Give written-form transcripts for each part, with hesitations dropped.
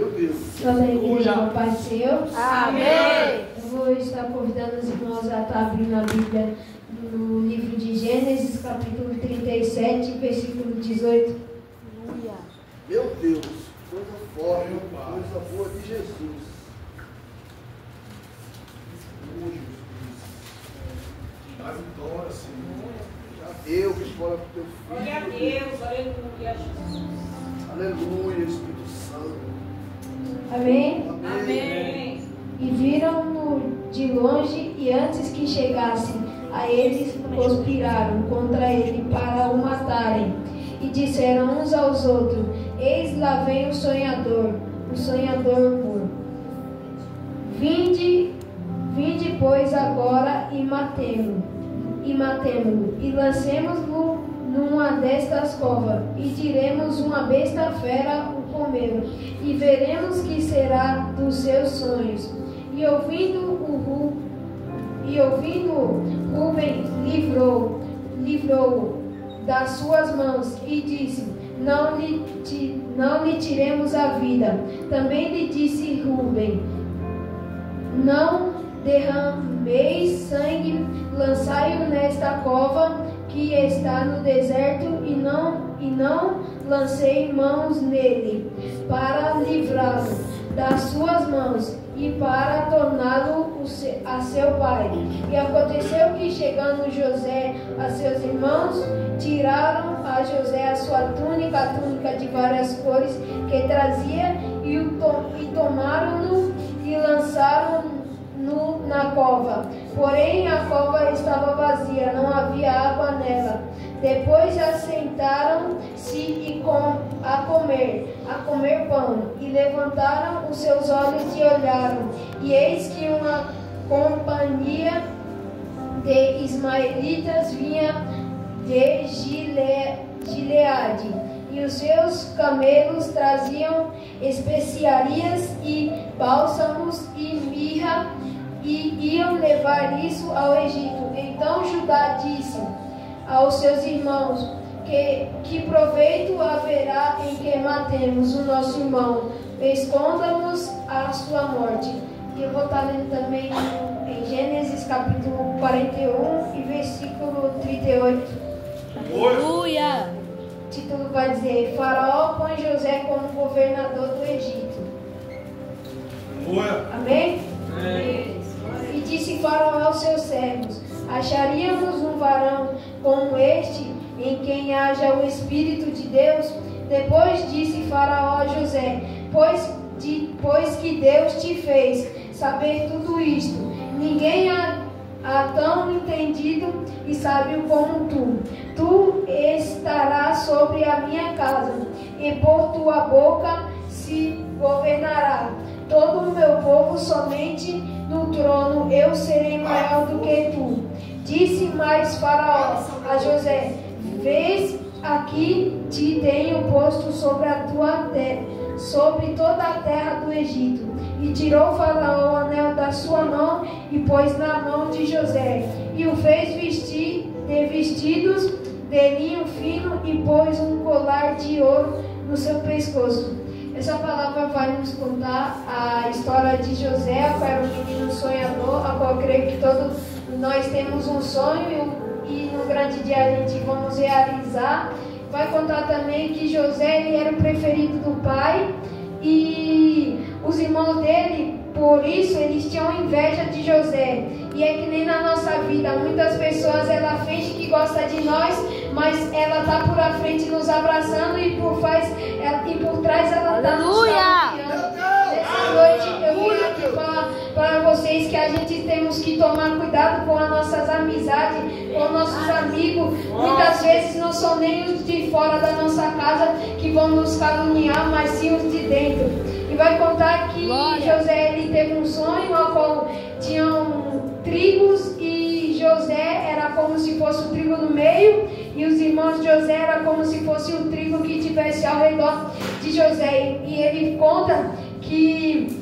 Meu Deus. Toda a igreja com paz do Senhor. Amém. Eu vou estar convidando os irmãos a estar abrindo a Bíblia no livro de Gênesis, capítulo 37, versículo 18. Meu Deus, coisa forte, coisa boa de Jesus. A vitória, Senhor. Já deu escola para o teu filho. Glória a Deus, aleluia, Jesus. Aleluia, Espírito Santo. Amém? Amém. E viram-no de longe, e antes que chegasse a eles, conspiraram contra ele para o matarem. E disseram uns aos outros: eis lá vem o sonhador morto. Vinde, pois, agora e matemo-lo, e lancemos-lo numa destas covas, e tiremos uma besta fera o comer, e veremos que será dos seus sonhos. E ouvindo Rúben livrou-o das suas mãos, e disse: não lhe tiremos a vida. Também lhe disse Rúben: não derrameis sangue, lançai-o nesta cova que está no deserto, e não lancei mãos nele, para livrá-lo das suas mãos e para torná-lo a seu pai. E aconteceu que, chegando José a seus irmãos, tiraram a José a sua túnica, a túnica de várias cores que trazia, e tomaram-no e lançaram-no na cova. Porém a cova estava vazia, não havia água nela. Depois assentaram-se a comer pão, e levantaram os seus olhos e olharam, e eis que uma companhia de ismaelitas vinha de Gileade, e os seus camelos traziam especiarias e bálsamos e mirra, e iam levar isso ao Egito. Então Judá disse aos seus irmãos: que proveito haverá em que matemos o nosso irmão? Esconda-nos a sua morte. E eu vou estar lendo também em Gênesis capítulo 41 e versículo 38. Aleluia. O título vai dizer: Faraó põe José como governador do Egito. Amém? E disse Faraó aos seus servos: acharíamos um varão como este, em quem haja o Espírito de Deus? Depois disse Faraó a José: pois que Deus te fez saber tudo isto, ninguém há tão entendido e sábio como tu. Tu estarás sobre a minha casa, e por tua boca se governará todo o meu povo. Somente no trono eu serei maior do que tu. Disse mais Faraó a José: vês, aqui te tenho posto sobre a tua terra, sobre toda a terra do Egito. E tirou Faraó o anel da sua mão e pôs na mão de José, e o fez vestir de vestidos de linho fino, e pôs um colar de ouro no seu pescoço. Essa palavra vai nos contar a história de José, que era um menino sonhador, a qual eu creio que todos nós temos um sonho, e no grande dia a gente vamos realizar. Vai contar também que José, ele era o preferido do pai, e os irmãos dele, por isso, eles tinham inveja de José. E é que nem na nossa vida, muitas pessoas, ela finge que gosta de nós, mas ela está por a frente nos abraçando, e por trás ela está nos caluniando. Nessa noite eu vim aqui falar para vocês que a gente temos que tomar cuidado com as nossas amizades, com nossos amigos. Muitas vezes não são nem os de fora da nossa casa que vão nos caluniar, mas sim os de dentro. E vai contar que José, ele teve um sonho ao qual tinham trigos, e José era como se fosse o trigo no meio, e os irmãos de José era como se fosse o trigo que estivesse ao redor de José. E ele conta que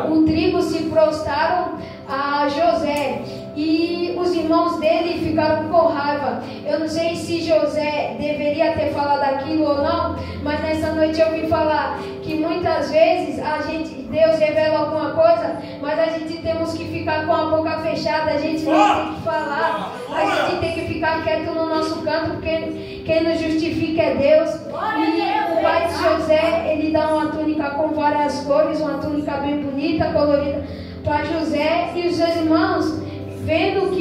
o trigo se prostraram a José, e os irmãos dele ficaram com raiva. Eu não sei se José deveria ter falado aquilo ou não, mas nessa noite eu vim falar que muitas vezes Deus revela alguma coisa, mas a gente temos que ficar com a boca fechada, a gente não tem que falar, a gente tem que ficar quieto no nosso canto, porque quem nos justifica é Deus. E o pai de José, ele dá uma túnica com várias cores, uma túnica bem bonita, colorida para José, e os seus irmãos, vendo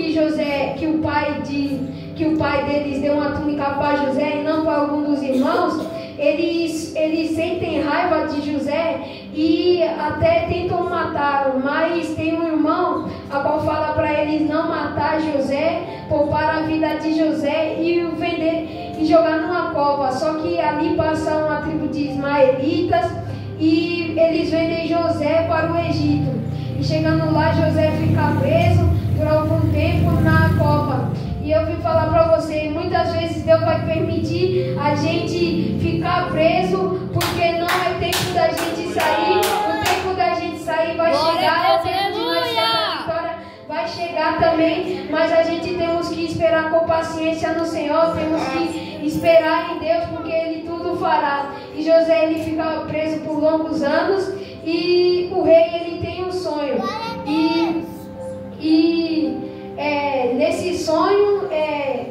que o pai deles deu uma túnica para José e não para algum dos irmãos, eles sentem raiva de José e até tentam matá-lo, mas tem um irmão a qual fala para eles não matar José, poupar a vida de José e o vender e jogar numa cova. Só que ali passa uma tribo de ismaelitas e eles vendem José para o Egito. E chegando lá, José fica preso por algum tempo na cova. E eu vim falar para você, muitas vezes Deus vai permitir a gente ficar preso, porque não é tempo da gente sair. O tempo da gente sair vai chegar, o tempo de nós ter a vitória vai chegar também, mas a gente temos que esperar com paciência no Senhor, temos que esperar em Deus, porque Ele tudo fará. E José, ele ficava preso por longos anos, e o rei, ele tem um sonho. Nesse sonho,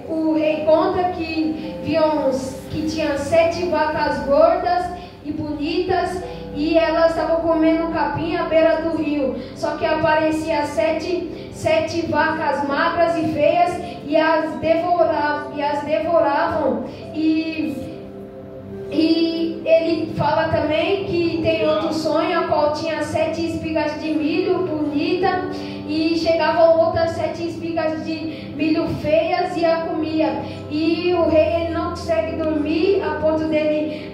o rei conta que tinha 7 vacas gordas e bonitas, e elas estavam comendo capim à beira do rio. Só que aparecia 7 vacas magras e feias e as devoravam. E ele fala também que tem outro sonho, a qual tinha 7 espigas de milho bonita, e chegavam outras 7 espigas de milho feias e a comia. E o rei, ele não consegue dormir, a ponto dele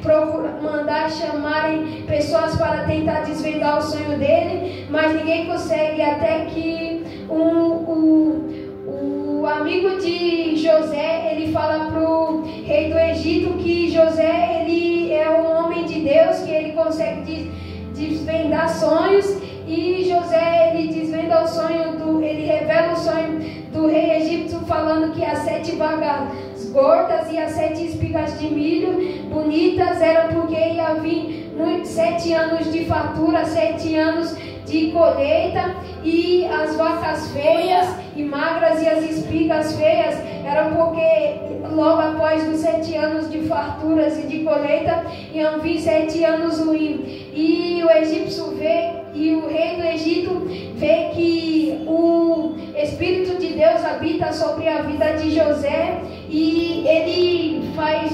mandar chamarem pessoas para tentar desvendar o sonho dele, mas ninguém consegue, até que o amigo de José, ele fala para o rei do Egito que José, ele é um homem de Deus, que ele consegue desvendar sonhos. E José, ele desvenda o sonho, ele revela o sonho do rei egípcio, falando que as 7 vacas gordas e as 7 espigas de milho bonitas eram porque ia vir 7 anos de fartura, 7 anos de colheita, e as vacas feias e magras e as espigas feias eram porque logo após os 7 anos de farturas e de colheita iam vir 7 anos ruins. E o egípcio vê, e o rei do Egito vê que o Espírito de Deus habita sobre a vida de José, e ele faz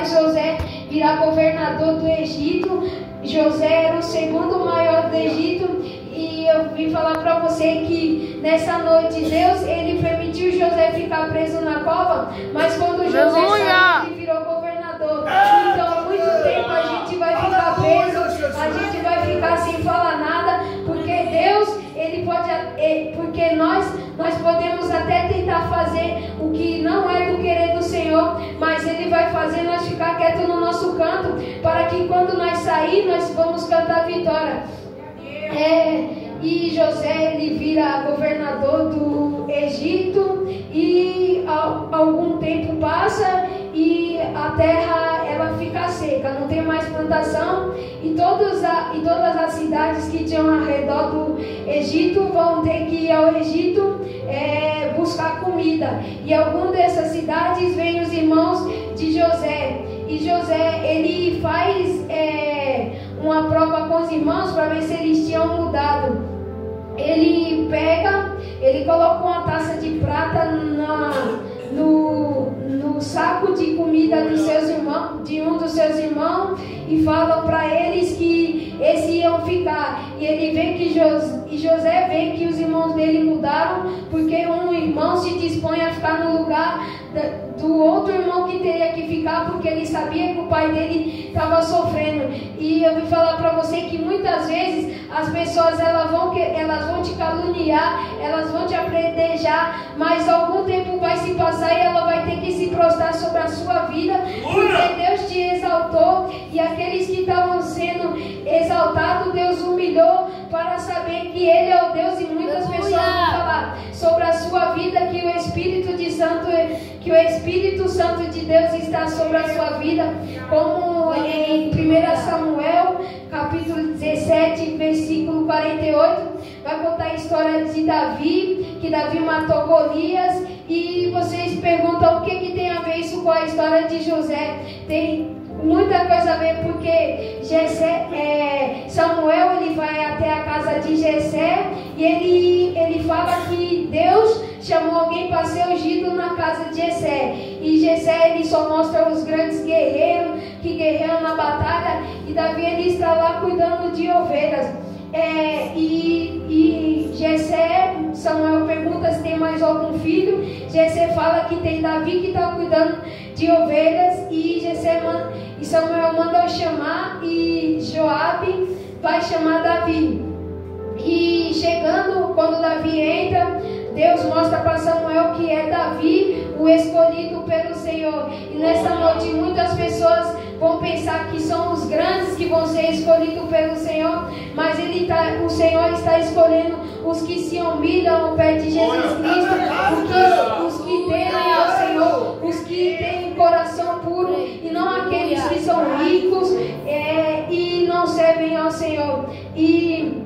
José virar governador do Egito. José era o segundo maior do Egito, e eu vim falar para você que nessa noite Deus, ele permitiu José ficar preso na cova, mas quando José saiu, ele virou governador. Então, há muito tempo a gente vai ficar preso, a gente vai ficar sem falar nada, porque Deus, ele pode, porque nós podemos até tentar fazer o que não é do querer do Senhor, mas Ele vai fazer nós ficar quietos no nosso canto, para que quando nós sair, nós vamos cantar vitória. E José, ele vira governador do Egito, e algum tempo passa e a terra, ela fica seca, não tem mais plantação, e todas as cidades que tinham ao redor do Egito vão ter que ir ao Egito buscar comida. E alguma dessas cidades vem os irmãos de José, e José, ele faz uma prova com os irmãos para ver se eles tinham mudado. Ele coloca uma taça de prata no saco de comida de um dos seus irmãos, e fala para eles que esses iam ficar. E ele vê que José vê que os irmãos dele mudaram, porque um irmão se dispõe a ficar no lugar do outro irmão que teria que ficar, porque ele sabia que o pai dele estava sofrendo. E eu vim falar para você que muitas vezes as pessoas elas vão te caluniar, elas vão te apedrejar, mas algum tempo vai se passar e ela vai ter que se prostrar sobre a sua vida, porque Deus te exaltou, e aqueles que estavam sendo exaltados, Deus humilhou para saber que Ele é o Deus, e muitas pessoas vão falar sobre a sua vida que o Espírito Santo de Deus está sobre a sua vida, como em 1 Samuel 17, versículo 48, vai contar a história de Davi, que Davi matou Golias, e vocês perguntam o que tem a ver isso com a história de José. Tem muita coisa a ver, porque Samuel ele vai até a casa de Jessé e ele fala que Deus chamou alguém para ser ungido na casa de Jessé. E Jessé ele só mostra os grandes guerreiros que guerreiam na batalha, e Davi ele está lá cuidando de ovelhas. E Jessé, Samuel pergunta se tem mais algum filho. Jessé fala que tem Davi que está cuidando de ovelhas, e Samuel manda chamar, e Joabe vai chamar Davi. E chegando, quando Davi entra, Deus mostra para Samuel que é Davi o escolhido pelo Senhor. E nesta noite muitas pessoas vão pensar que são os grandes que vão ser escolhidos pelo Senhor, mas o Senhor está escolhendo os que se humilham ao pé de Jesus Cristo, os que temem ao Senhor, os que têm coração puro, e não aqueles que são ricos e não servem ao Senhor. E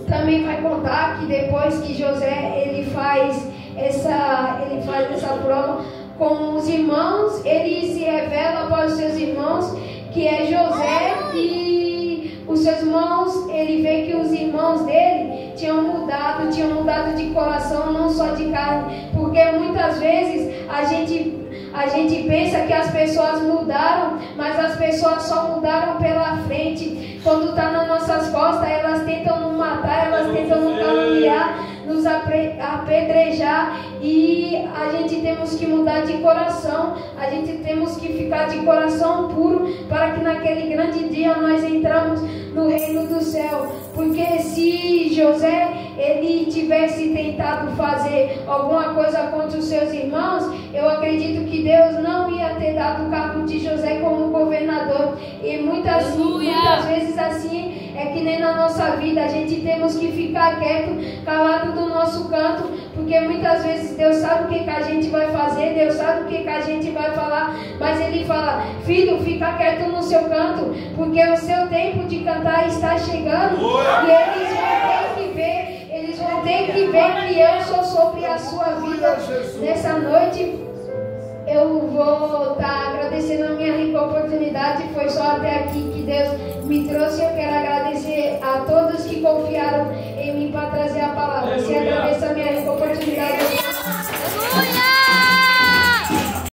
também vai contar que depois que José ele faz essa prova com os irmãos, ele se revela para os seus irmãos que é José, e os seus irmãos, ele vê que os irmãos dele tinham mudado de coração, não só de carne, porque muitas vezes a gente pensa que as pessoas mudaram, mas as pessoas só mudaram pela frente. Quando está nas nossas costas, elas tentam nos matar, elas tentam nos caluniar, nos apedrejar, e a gente temos que mudar de coração, a gente temos que ficar de coração puro, para que naquele grande dia nós entramos no reino do céu. Porque se José ele tivesse tentado fazer alguma coisa contra os seus irmãos, eu acredito que Deus não ia ter dado o cargo de José como governador. E muitas vezes assim é que nem na nossa vida, a gente temos que ficar quieto, calado do nosso canto, porque muitas vezes Deus sabe o que a gente vai fazer, Deus sabe o que a gente vai falar, mas Ele fala: filho, fica quieto no seu canto, porque o seu tempo de cantar está chegando. E eles vão ter que ver que eu sou sobre a sua vida. Nessa noite eu vou estar agradecendo a minha rica oportunidade. Foi só até aqui que Deus me trouxe. Eu quero agradecer a todos que confiaram em mim para trazer a palavra. Se agradeço a minha rica oportunidade.